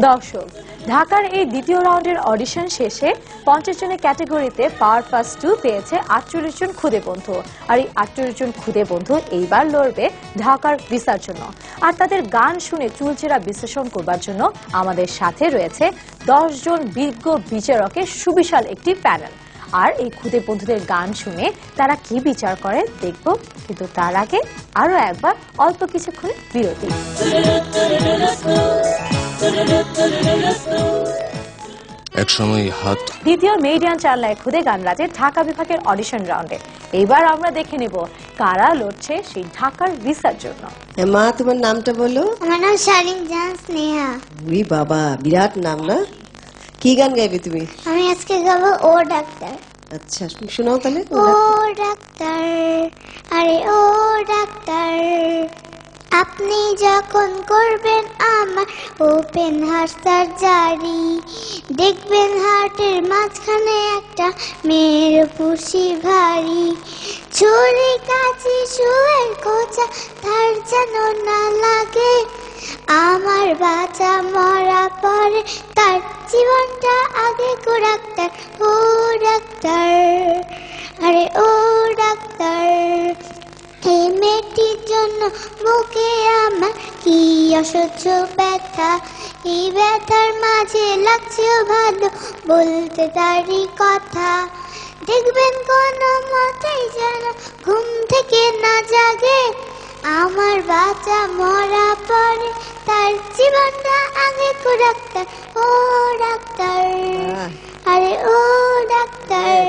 দর্শক, ঢাকার এই দ্বিতীয় রাউন্ডের অডিশন শেষে 50 জনের ক্যাটাগরিতে পাওয়ার পাস 2 পেয়েছে 48 জন খুদে বন্ধু। আর এই 48 জন খুদে বন্ধু এইবার লড়বে ঢাকার ভিসার জন্য। আর তাদের গান শুনে চুলচেরা বিশ্লেষণ করবার জন্য আমাদের সাথে রয়েছে 10 জন বিজ্ঞ বিচারকের সুবিশাল একটি প্যানেল। আর এই খুদে বন্ধুদের গান শুনে তারা কি বিচার করে দেখব, কিন্তু তার আগে আরো একবার অল্প কিছুক্ষণের বিরতি। একসময় হাত দ্বিতীয় মেডিয়ান চারলায় খুদে গান রাজে ঢাকা বিভাগের অডিশন রাউন্ডে এবার আমরা দেখে নেব কারা লড়ছে সেই ঢাকার ভিসার জন্য। মা, তোমার নামটা বলো। আমার নাম শালিন জাহান স্নেহা। উই বাবা, বিরাট নাম না। কি গান গাইবে তুমি? আমি আজকে গাবো ও ডাক্তার। আচ্ছা, শোনাও তাহলে। ও ডাক্তার, আরে ও ডাক্তার, আপনি যখন করবেন আমার ওপেন হার্ট সার্জারি, দেখবেন হার্টের মাঝখানে একটা মেয়ের পুষি ভারী, ছুরি কাঁচি সুয়ের কোচা তার যেন না লাগে, আমার বাচ্চা মরা পরে তার জীবনটা আগে গো ডাক্তার। ও ডাক্তার, আরে ও ডাক্তার, এই মেয়েটির জন্য বুকে আমার কি অসহ্য ব্যথা, এই ব্যথার মাঝে লাগছেও ভালো বলতে তারই কথা, দেখবেন কোনো মতেই যেন ঘুম থেকে না জাগে, আমার বাচ্চা মরা পরে তার জীবনটা আগে গো ডাক্তার। ও ডাক্তার, আরে ও ডাক্তার।